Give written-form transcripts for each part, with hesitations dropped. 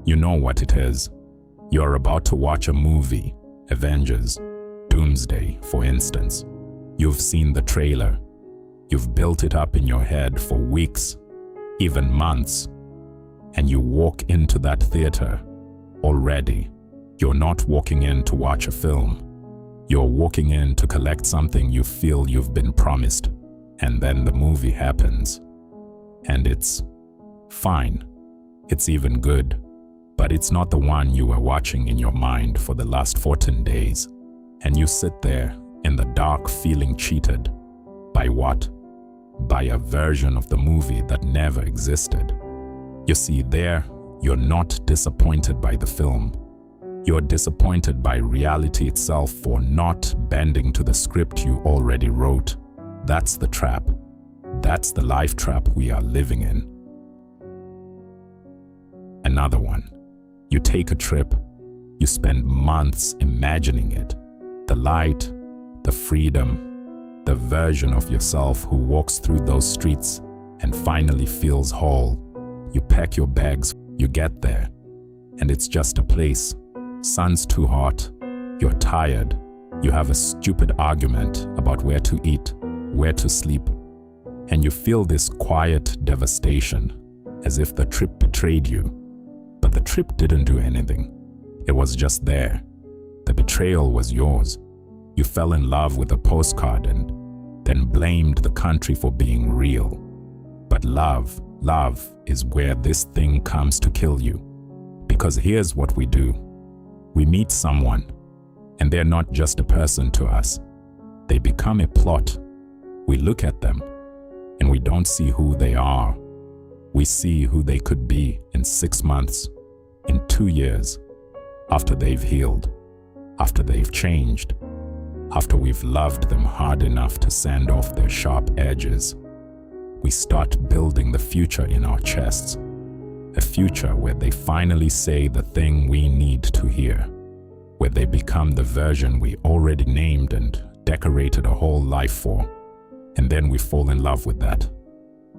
You know what it is. You're about to watch a movie, Avengers, Doomsday, for instance. You've seen the trailer. You've built it up in your head for weeks, even months. And you walk into that theater. Already, you're not walking in to watch a film. You're walking in to collect something you feel you've been promised. And then the movie happens. And it's fine. It's even good. But it's not the one you were watching in your mind for the last 14 days. And you sit there in the dark feeling cheated. By what? By a version of the movie that never existed. You see, there, you're not disappointed by the film. You're disappointed by reality itself for not bending to the script you already wrote. That's the trap. That's the life trap we are living in. Another one. You take a trip. You spend months imagining it. The light, the freedom, the version of yourself who walks through those streets and finally feels whole. You pack your bags, you get there, and it's just a place. Sun's too hot, you're tired, you have a stupid argument about where to eat, where to sleep, and you feel this quiet devastation, as if the trip betrayed you. But the trip didn't do anything. It was just there. The betrayal was yours. You fell in love with a postcard and then blamed the country for being real. But love is where this thing comes to kill you. Because here's what we do. We meet someone, and they're not just a person to us. They become a plot. We look at them, and we don't see who they are. We see who they could be in 6 months, in 2 years, after they've healed, after they've changed, after we've loved them hard enough to sand off their sharp edges. We start building the future in our chests, a future where they finally say the thing we need to hear, where they become the version we already named and decorated a whole life for, and then we fall in love with that.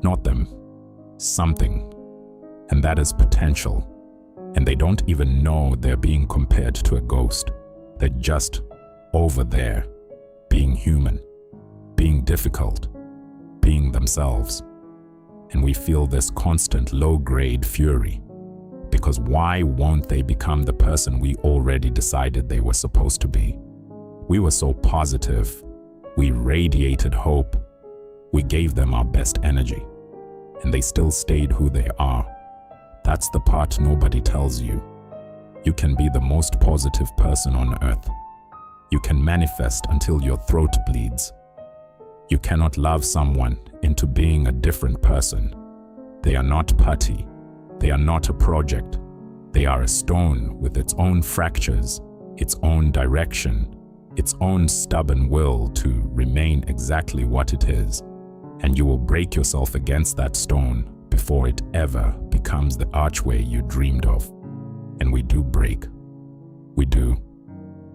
Not them, something, and that is potential, and they don't even know they're being compared to a ghost. They're just over there, being human, being difficult, being themselves. And we feel this constant low-grade fury, because why won't they become the person we already decided they were supposed to be? We were so positive, we radiated hope, we gave them our best energy, and they still stayed who they are. That's the part nobody tells you. You can be the most positive person on earth. You can manifest until your throat bleeds. You cannot love someone into being a different person. They are not putty. They are not a project. They are a stone with its own fractures, its own direction, its own stubborn will to remain exactly what it is. And you will break yourself against that stone before it ever becomes the archway you dreamed of. And we do break. We do.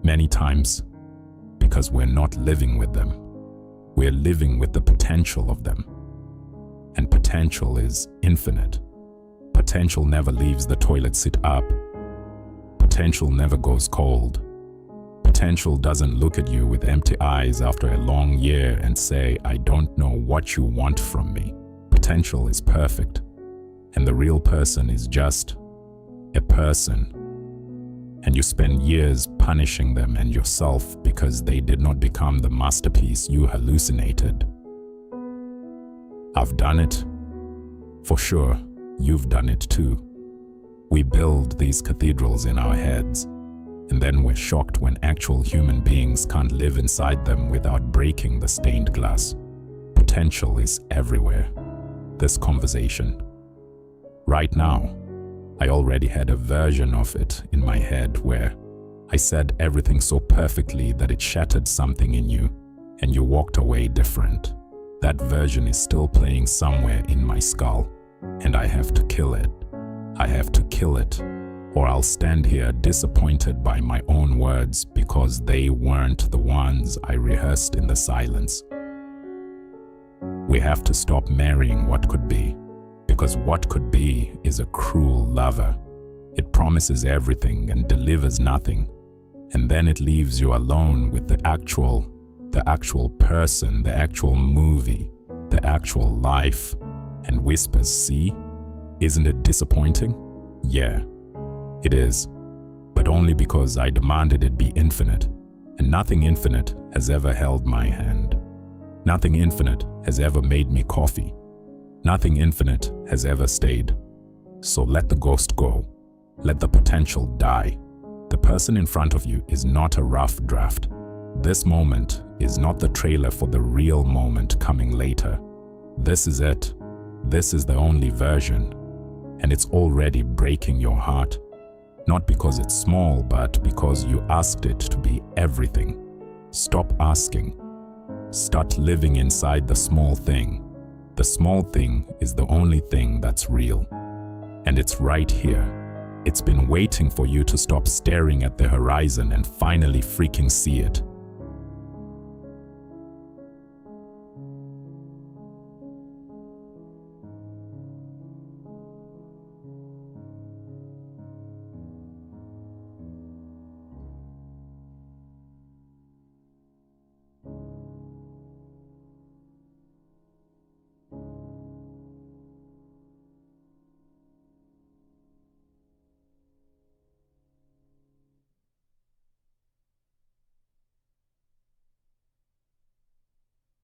Many times. Because we're not living with them. We're living with the potential of them. And potential is infinite. Potential never leaves the toilet seat up. Potential never goes cold. Potential doesn't look at you with empty eyes after a long year and say, I don't know what you want from me. Potential is perfect. And the real person is just a person. And you spend years punishing them and yourself because they did not become the masterpiece you hallucinated. I've done it. For sure, you've done it too. We build these cathedrals in our heads, and then we're shocked when actual human beings can't live inside them without breaking the stained glass. Potential is everywhere. This conversation. Right now, I already had a version of it in my head where I said everything so perfectly that it shattered something in you, and you walked away different. That version is still playing somewhere in my skull, and I have to kill it. I have to kill it, or I'll stand here disappointed by my own words because they weren't the ones I rehearsed in the silence. We have to stop marrying what could be. Because what could be is a cruel lover. It promises everything and delivers nothing. And then it leaves you alone with the actual person, the actual movie, the actual life, and whispers, "See? Isn't it disappointing?" Yeah, it is. But only because I demanded it be infinite. And nothing infinite has ever held my hand. Nothing infinite has ever made me coffee. Nothing infinite has ever stayed. So let the ghost go. Let the potential die. The person in front of you is not a rough draft. This moment is not the trailer for the real moment coming later. This is it. This is the only version. And it's already breaking your heart. Not because it's small, but because you asked it to be everything. Stop asking. Start living inside the small thing. The small thing is the only thing that's real. And it's right here. It's been waiting for you to stop staring at the horizon and finally freaking see it.